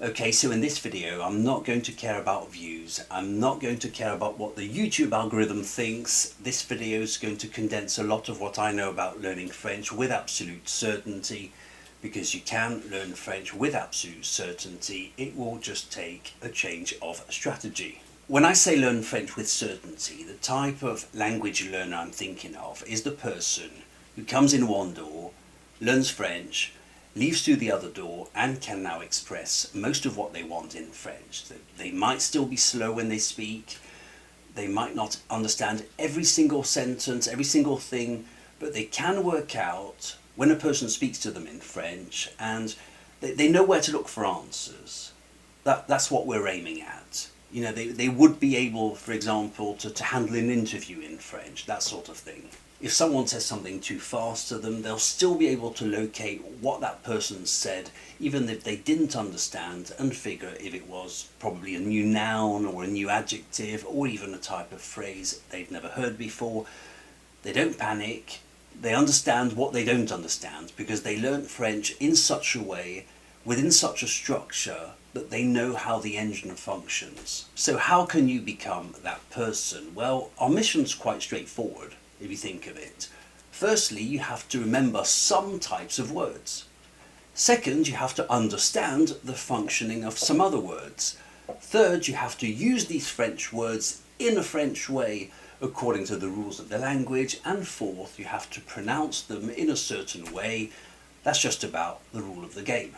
Okay, so in this video, I'm not going to care about views. I'm not going to care about what the YouTube algorithm thinks. This video is going to condense a lot of what I know about learning French with absolute certainty, because you can learn French with absolute certainty. It will just take a change of strategy. When I say learn French with certainty, the type of language learner I'm thinking of is the person who comes in one door, learns French, leaves through the other door, and can now express most of what they want in French. They might still be slow when they speak, they might not understand every single sentence, every single thing, but they can work out when a person speaks to them in French, and they know where to look for answers. That's what we're aiming at. You know, they would be able, for example, to handle an interview in French, that sort of thing. If someone says something too fast to them, they'll still be able to locate what that person said, even if they didn't understand, and figure if it was probably a new noun or a new adjective or even a type of phrase they've never heard before. They don't panic. They understand what they don't understand because they learnt French in such a way, within such a structure, that they know how the engine functions. So how can you become that person? Well, our mission's quite straightforward, if you think of it. Firstly, you have to remember some types of words. Second, you have to understand the functioning of some other words. Third, you have to use these French words in a French way according to the rules of the language. And fourth, you have to pronounce them in a certain way. That's just about the rule of the game.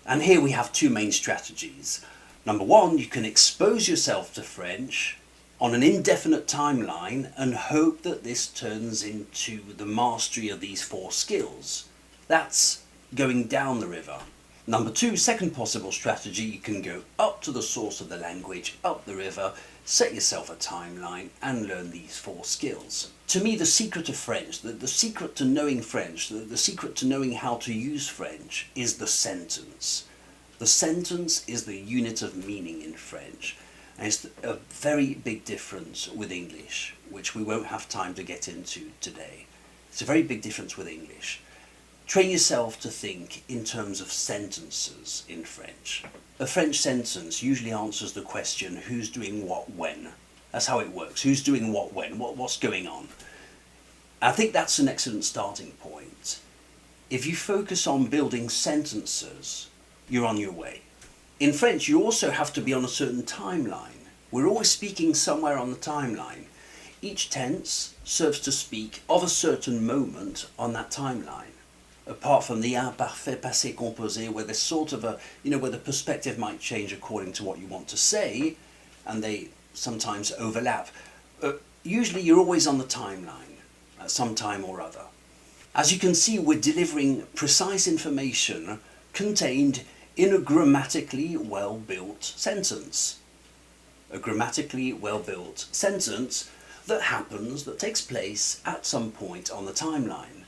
And here we have two main strategies. Number one, you can expose yourself to French on an indefinite timeline and hope that this turns into the mastery of these 4 skills. That's going down the river. Number two, second possible strategy, you can go up to the source of the language, up the river, set yourself a timeline and learn these 4 skills. To me, the secret of French, the secret to knowing French, the secret to knowing how to use French is the sentence. The sentence is the unit of meaning in French. And it's a very big difference with English, which we won't have time to get into today. It's a very big difference with English. Train yourself to think in terms of sentences in French. A French sentence usually answers the question, who's doing what when? That's how it works. Who's doing what when? What's going on? I think that's an excellent starting point. If you focus on building sentences, you're on your way. In French, you also have to be on a certain timeline. We're always speaking somewhere on the timeline. Each tense serves to speak of a certain moment on that timeline. Apart from the imparfait passé composé, where there's sort of a, where the perspective might change according to what you want to say, and they sometimes overlap. Usually you're always on the timeline at some time or other. As you can see, we're delivering precise information contained in a grammatically well-built sentence. A grammatically well-built sentence that takes place at some point on the timeline.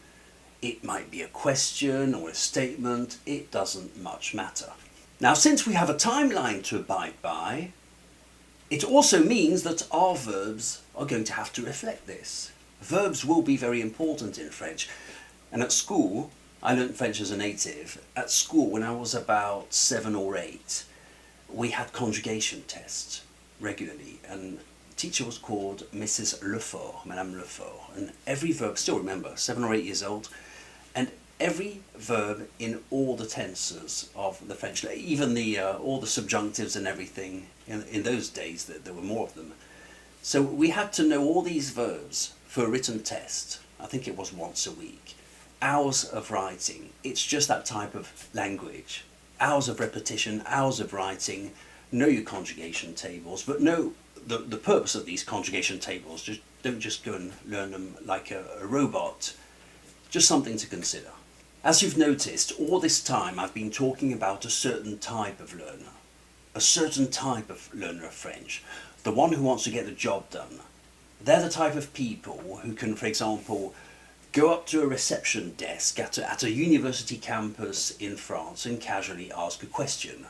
It might be a question or a statement, it doesn't much matter. Now, since we have a timeline to abide by, it also means that our verbs are going to have to reflect this. Verbs will be very important in French. And at school, I learned French as a native. At school, when I was about 7 or 8, we had conjugation tests regularly, and the teacher was called Mrs. Lefort, Madame Lefort, and every verb, still remember, 7 or 8 years old, and every verb in all the tenses of the French, even all the subjunctives and everything, in those days there were more of them. So we had to know all these verbs for a written test. I think it was once a week. Hours of writing. It's just that type of language. Hours of repetition, hours of writing. Know your conjugation tables, but know the purpose of these conjugation tables. Don't just go and learn them like a robot. Just something to consider. As you've noticed, all this time I've been talking about a certain type of learner. A certain type of learner of French. The one who wants to get the job done. They're the type of people who can, for example, go up to a reception desk at a university campus in France and casually ask a question.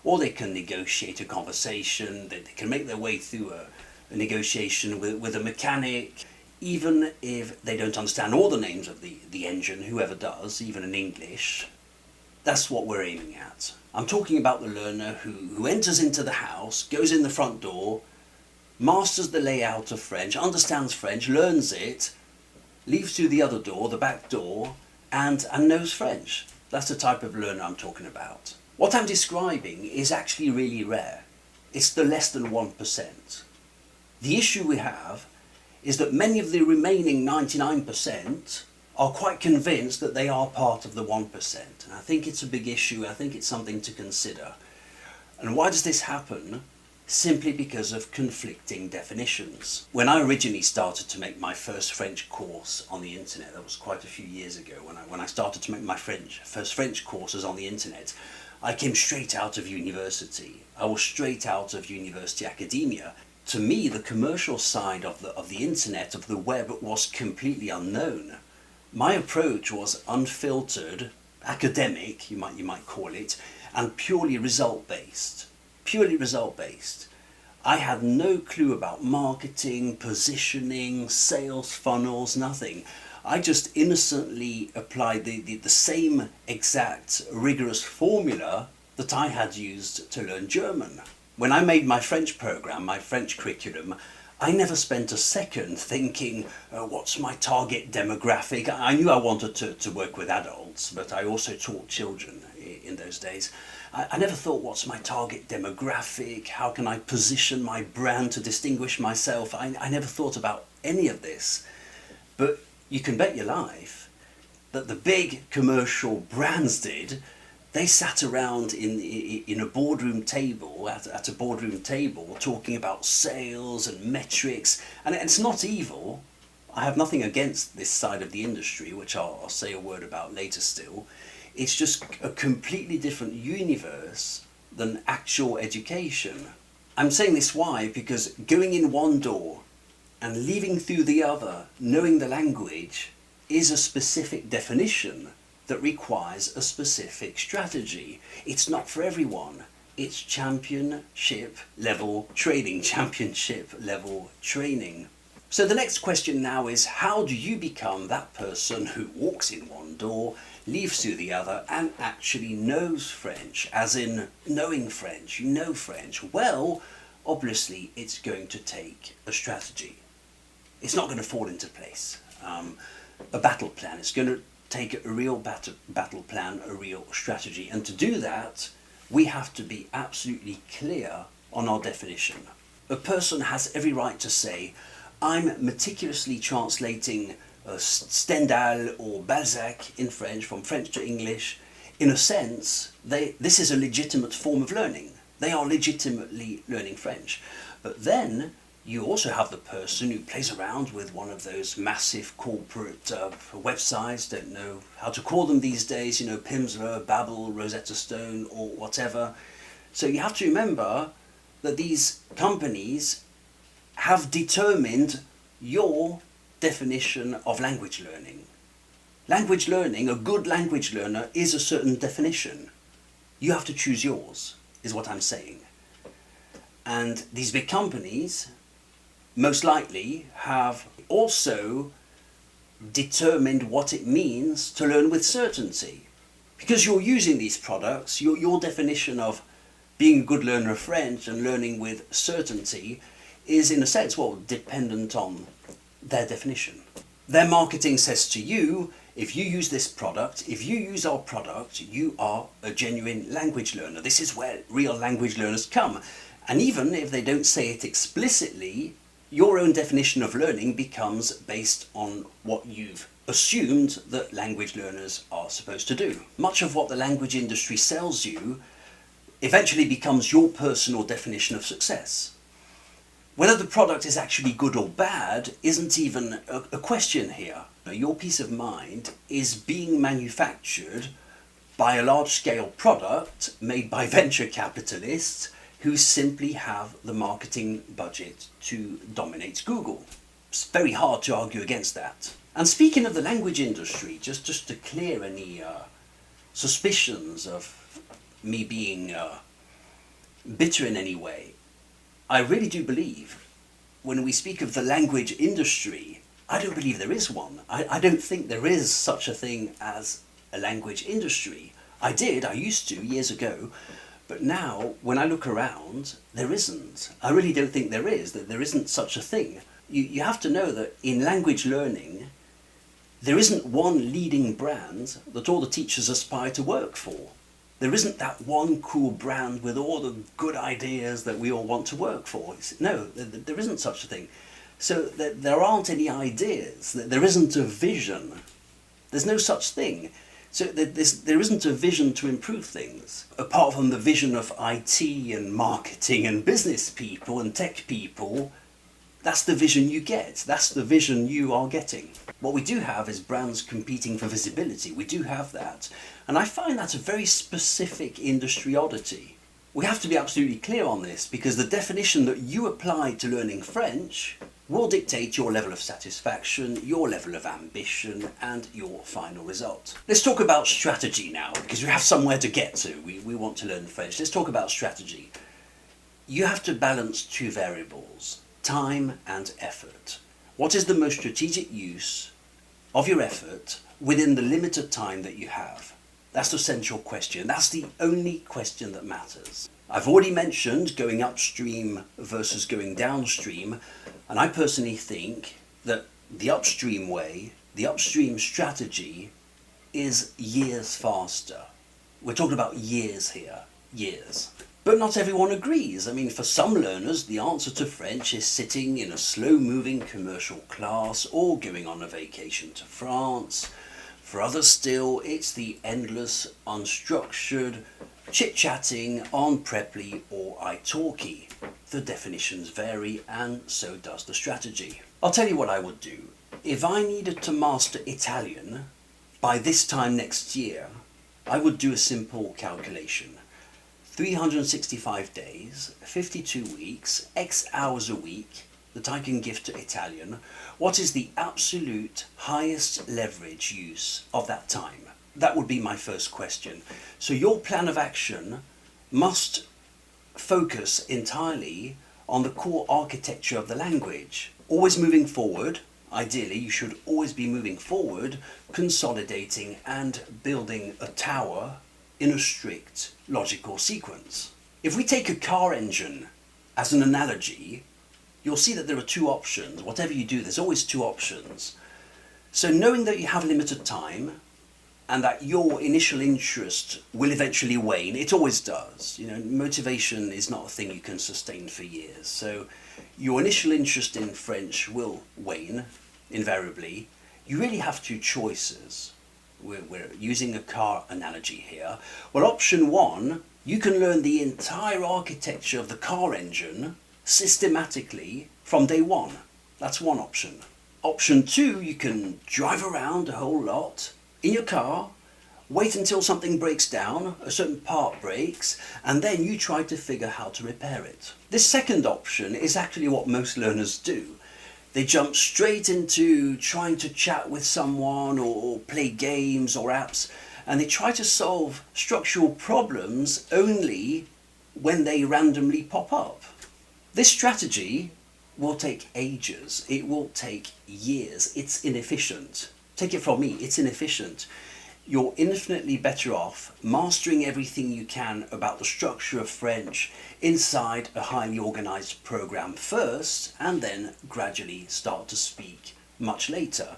Or they can negotiate a conversation, they can make their way through a negotiation with a mechanic, even if they don't understand all the names of the engine, whoever does, even in English. That's what we're aiming at. I'm talking about the learner who enters into the house, goes in the front door, masters the layout of French, understands French, learns it, leaves through the other door, the back door, and knows French. That's the type of learner I'm talking about. What I'm describing is actually really rare. It's the less than 1%. The issue we have is that many of the remaining 99% are quite convinced that they are part of the 1%. And I think it's a big issue. I think it's something to consider. And why does this happen? Simply because of conflicting definitions. When I originally started to make my first French course on the internet, that was quite a few years ago, when I started to make my first French courses on the internet, I came straight out of university. I was straight out of university academia. To me, the commercial side of the internet, of the web, was completely unknown. My approach was unfiltered, academic, you might call it, and purely result-based. Purely result-based. I had no clue about marketing, positioning, sales funnels, nothing. I just innocently applied the same exact rigorous formula that I had used to learn German. When I made my French program, my French curriculum, I never spent a second thinking, what's my target demographic? I knew I wanted to work with adults, but I also taught children in those days. I never thought, what's my target demographic? How can I position my brand to distinguish myself? I never thought about any of this. But you can bet your life that the big commercial brands did. They sat around in a boardroom table, at a boardroom table, talking about sales and metrics. And it's not evil. I have nothing against this side of the industry, which I'll say a word about later still. It's just a completely different universe than actual education. I'm saying this why? Because going in one door and leaving through the other, knowing the language, is a specific definition that requires a specific strategy. It's not for everyone. It's championship level training, championship level training. So the next question now is, how do you become that person who walks in one door, leaves through the other, and actually knows French, as in knowing French, you know French? Well, obviously it's going to take a strategy. It's not going to fall into place. A battle plan. It's going to take a real battle plan, a real strategy. And to do that, we have to be absolutely clear on our definition. A person has every right to say, I'm meticulously translating Stendhal or Balzac in French, from French to English. In a sense, this is a legitimate form of learning. They are legitimately learning French. But then you also have the person who plays around with one of those massive corporate websites, don't know how to call them these days, you know, Pimsleur, Babbel, Rosetta Stone, or whatever. So you have to remember that these companies have determined your definition of language learning. Language learning, a good language learner, is a certain definition. You have to choose yours, is what I'm saying. And these big companies most likely have also determined what it means to learn with certainty. Because you're using these products, your definition of being a good learner of French and learning with certainty is, in a sense, well, dependent on their definition. Their marketing says to you, if you use this product, if you use our product, you are a genuine language learner. This is where real language learners come. And even if they don't say it explicitly, your own definition of learning becomes based on what you've assumed that language learners are supposed to do. Much of what the language industry sells you eventually becomes your personal definition of success. Whether the product is actually good or bad isn't even a question here. Your peace of mind is being manufactured by a large-scale product made by venture capitalists who simply have the marketing budget to dominate Google. It's very hard to argue against that. And speaking of the language industry, just to clear any suspicions of me being bitter in any way, I really do believe when we speak of the language industry, I don't believe there is one. I don't think there is such a thing as a language industry. I used to years ago, but now when I look around, there isn't. I really don't think there is, that there isn't such a thing. You have to know that in language learning, there isn't one leading brand that all the teachers aspire to work for. There isn't that one cool brand with all the good ideas that we all want to work for. No, there isn't such a thing. So there aren't any ideas, there isn't a vision. There's no such thing. So there isn't a vision to improve things, apart from the vision of IT and marketing and business people and tech people. That's the vision you get. That's the vision you are getting. What we do have is brands competing for visibility. We do have that. And I find that a very specific industry oddity. We have to be absolutely clear on this, because the definition that you apply to learning French will dictate your level of satisfaction, your level of ambition, and your final result. Let's talk about strategy now, because we have somewhere to get to. We want to learn French. Let's talk about strategy. You have to balance two variables: time and effort. What is the most strategic use of your effort within the limited time that you have? That's the central question. That's the only question that matters. I've already mentioned going upstream versus going downstream, and I personally think that the upstream way, the upstream strategy, is years faster. We're talking about years here, years. But not everyone agrees. I mean, for some learners, the answer to French is sitting in a slow-moving commercial class or going on a vacation to France. For others still, it's the endless, unstructured chit-chatting on Preply or italki. The definitions vary, and so does the strategy. I'll tell you what I would do. If I needed to master Italian by this time next year, I would do a simple calculation. 365 days, 52 weeks, X hours a week that I can give to Italian. What is the absolute highest leverage use of that time? That would be my first question. So your plan of action must focus entirely on the core architecture of the language. Always moving forward. Ideally, you should always be moving forward, consolidating and building a tower in a strict logical sequence. If we take a car engine as an analogy, you'll see that there are two options. Whatever you do, there's always two options. So knowing that you have limited time and that your initial interest will eventually wane, it always does. You know, motivation is not a thing you can sustain for years. So your initial interest in French will wane, invariably. You really have two choices. We're using a car analogy here. Well, option one, you can learn the entire architecture of the car engine systematically from day one. That's one option. Option two, you can drive around a whole lot in your car, wait until something breaks down, a certain part breaks, and then you try to figure how to repair it. This second option is actually what most learners do. They jump straight into trying to chat with someone or play games or apps, and they try to solve structural problems only when they randomly pop up. This strategy will take ages. It will take years. It's inefficient. Take it from me, it's inefficient. You're infinitely better off mastering everything you can about the structure of French inside a highly organized program first, and then gradually start to speak much later.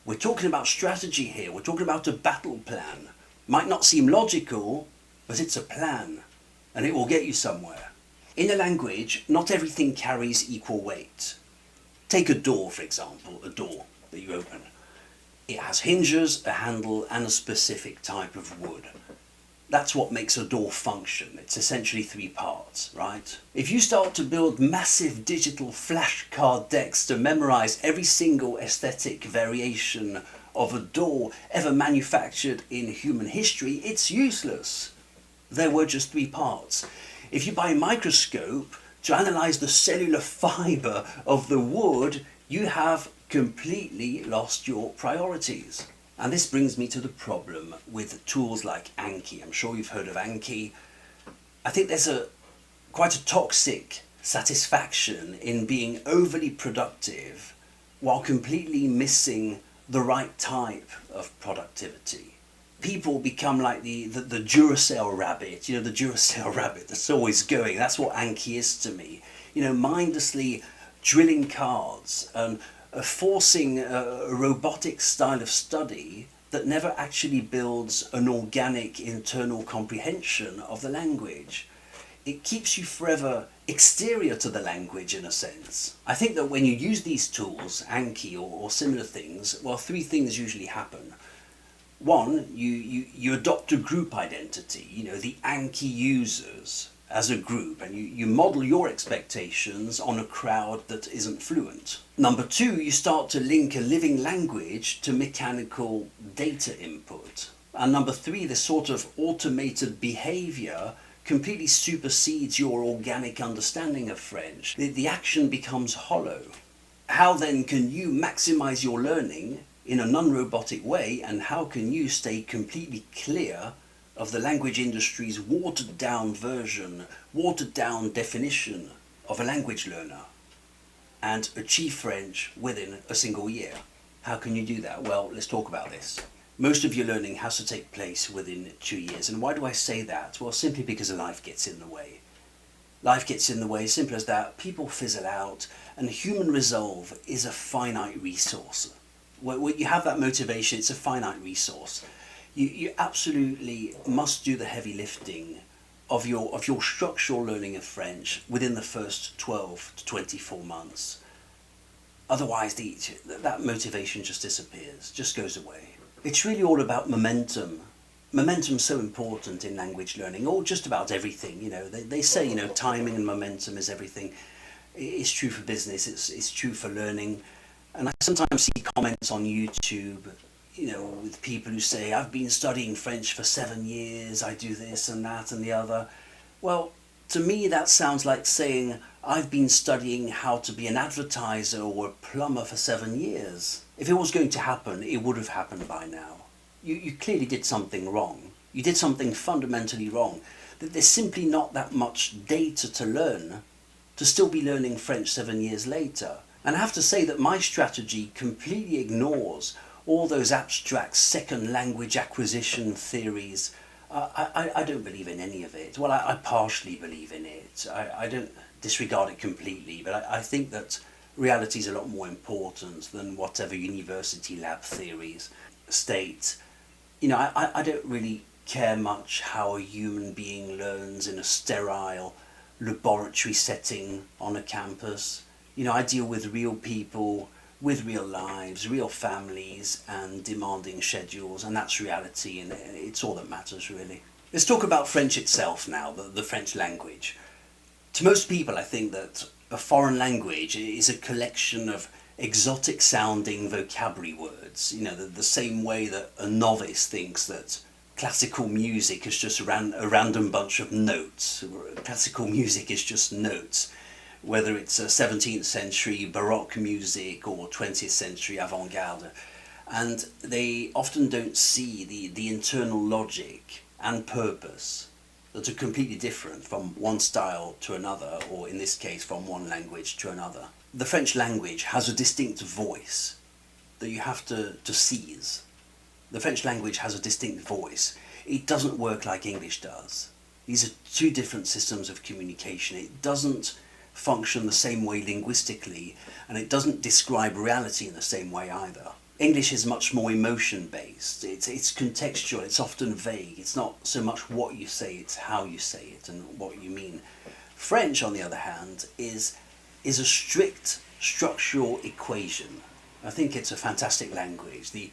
We're talking about strategy here. We're talking about a battle plan. Might not seem logical, but it's a plan, and it will get you somewhere. In a language, not everything carries equal weight. Take a door, for example, a door that you open. It has hinges, a handle, and a specific type of wood. That's what makes a door function. It's essentially three parts, right? If you start to build massive digital flashcard decks to memorize every single aesthetic variation of a door ever manufactured in human history, it's useless. There were just three parts. If you buy a microscope to analyze the cellular fiber of the wood, you have completely lost your priorities. And this brings me to the problem with tools like Anki. I'm sure you've heard of Anki. I think there's quite a toxic satisfaction in being overly productive while completely missing the right type of productivity. people become like the Duracell rabbit, the Duracell rabbit that's always going. That's what Anki is to me. Mindlessly drilling cards and forcing a robotic style of study that never actually builds an organic internal comprehension of the language. It keeps you forever exterior to the language in a sense. I think that when you use these tools, Anki or similar things, well, three things usually happen. One, you adopt a group identity, the Anki users as a group, and you model your expectations on a crowd that isn't fluent. Number two, you start to link a living language to mechanical data input. And number three, this sort of automated behavior completely supersedes your organic understanding of French. The action becomes hollow. How then can you maximize your learning in a non-robotic way, and how can you stay completely clear of the language industry's watered down version, watered down definition of a language learner, and achieve French within a single year? How can you do that? Well, let's talk about this. Most of your learning has to take place within 2 years. And why do I say that? Well, simply because life gets in the way. Life gets in the way, simple as that. People fizzle out, and human resolve is a finite resource. When you have that motivation, it's a finite resource. You absolutely must do the heavy lifting of your structural learning of French within the first 12 to 24 months. Otherwise, that motivation just disappears, just goes away. It's really all about momentum. Momentum's so important in language learning, or just about everything. They say, timing and momentum is everything. It's true for business, it's true for learning. And I sometimes see comments on YouTube, with people who say, I've been studying French for 7 years, I do this and that and the other. Well, to me that sounds like saying, I've been studying how to be an advertiser or a plumber for 7 years. If it was going to happen, it would have happened by now. You clearly did something wrong. You did something fundamentally wrong. That there's simply not that much data to learn to still be learning French 7 years later. And I have to say that my strategy completely ignores all those abstract second language acquisition theories. I don't believe in any of it. Well, I partially believe in it. I don't disregard it completely, but I think that reality is a lot more important than whatever university lab theories state. I don't really care much how a human being learns in a sterile laboratory setting on a campus. I deal with real people, with real lives, real families, and demanding schedules, and that's reality, and it's all that matters, really. Let's talk about French itself now, the French language. To most people, I think that a foreign language is a collection of exotic sounding vocabulary words, the same way that a novice thinks that classical music is just a random bunch of notes. Classical music is just notes. Whether it's 17th century Baroque music or 20th century avant-garde. And they often don't see the internal logic and purpose that are completely different from one style to another, or in this case from one language to another. The French language has a distinct voice that you have to seize. The French language has a distinct voice. It doesn't work like English does. These are two different systems of communication. It doesn't function the same way linguistically, and it doesn't describe reality in the same way either. English is much more emotion-based. It's contextual, it's often vague. It's not so much what you say, it's how you say it and what you mean. French, on the other hand, is a strict structural equation. I think it's a fantastic language. The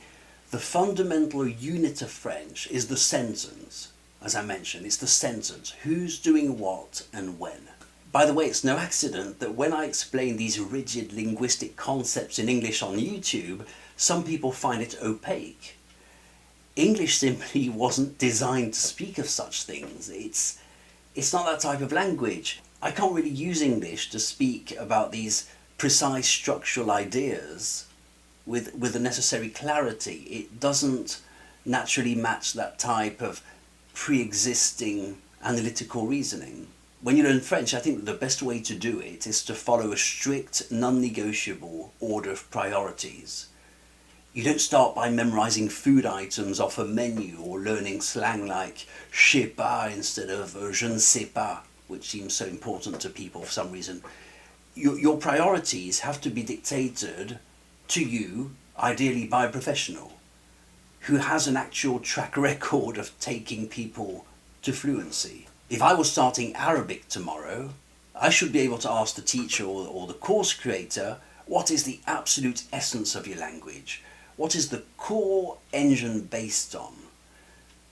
fundamental unit of French is the sentence. As I mentioned, it's the sentence. Who's doing what and when? By the way, it's no accident that when I explain these rigid linguistic concepts in English on YouTube, some people find it opaque. English simply wasn't designed to speak of such things. It's not that type of language. I can't really use English to speak about these precise structural ideas with the necessary clarity. It doesn't naturally match that type of pre-existing analytical reasoning. When you learn French, I think that the best way to do it is to follow a strict, non-negotiable order of priorities. You don't start by memorizing food items off a menu or learning slang like je sais pas instead of je ne sais pas, which seems so important to people for some reason. Your priorities have to be dictated to you, ideally by a professional who has an actual track record of taking people to fluency. If I was starting Arabic tomorrow, I should be able to ask the teacher or the course creator, what is the absolute essence of your language? What is the core engine based on?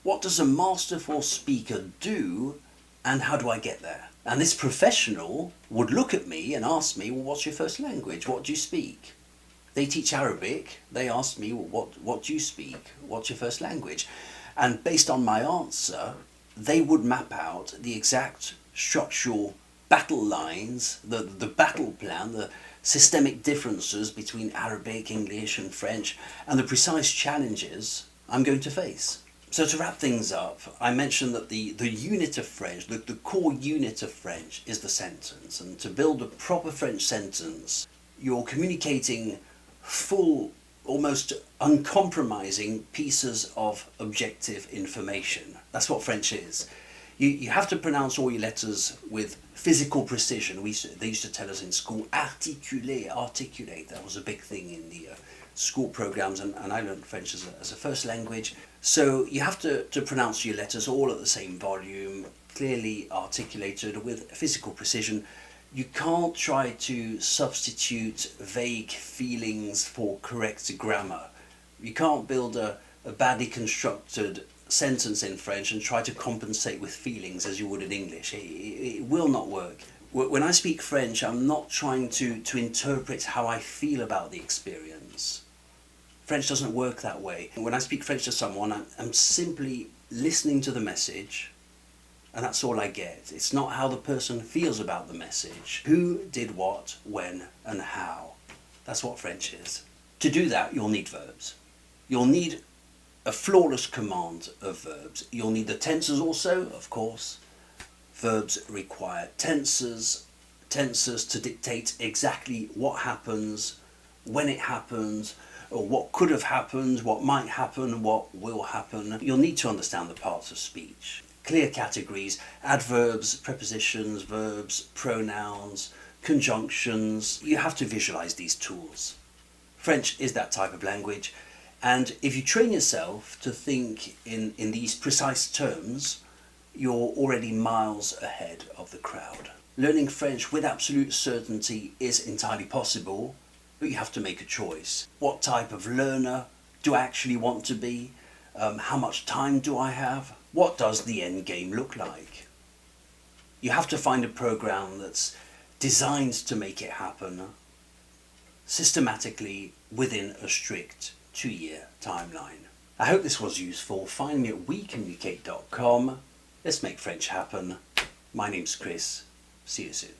What does a masterful speaker do, and how do I get there? And this professional would look at me and ask me, well, what's your first language? What do you speak? They teach Arabic. They ask me, well, what do you speak? What's your first language? And based on my answer, they would map out the exact structural battle lines, the battle plan, the systemic differences between Arabic, English and French, and the precise challenges I'm going to face. So to wrap things up, I mentioned that the unit of French, the core unit of French is the sentence. And to build a proper French sentence, you're communicating full, almost uncompromising pieces of objective information. That's what French is. You have to pronounce all your letters with physical precision. They used to tell us in school, articulate. That was a big thing in the school programs, and I learned French as a first language. So you have to pronounce your letters all at the same volume, clearly articulated with physical precision. You can't try to substitute vague feelings for correct grammar. You can't build a badly constructed sentence in French and try to compensate with feelings as you would in English. It will not work. When I speak French, I'm not trying to interpret how I feel about the experience. French doesn't work that way. When I speak French to someone, I'm simply listening to the message, and that's all I get. It's not how the person feels about the message. Who did what, when, and how. That's what French is. To do that, you'll need verbs. You'll need a flawless command of verbs. You'll need the tenses also, of course. Verbs require tenses to dictate exactly what happens, when it happens, or what could have happened, what might happen, what will happen. You'll need to understand the parts of speech. Clear categories, adverbs, prepositions, verbs, pronouns, conjunctions. You have to visualize these tools. French is that type of language. And if you train yourself to think in these precise terms, you're already miles ahead of the crowd. Learning French with absolute certainty is entirely possible, but you have to make a choice. What type of learner do I actually want to be? How much time do I have? What does the end game look like? You have to find a program that's designed to make it happen systematically within a strict 2-year timeline. I hope this was useful. Find me at wecommunicate.com. Let's make French happen. My name's Chris. See you soon.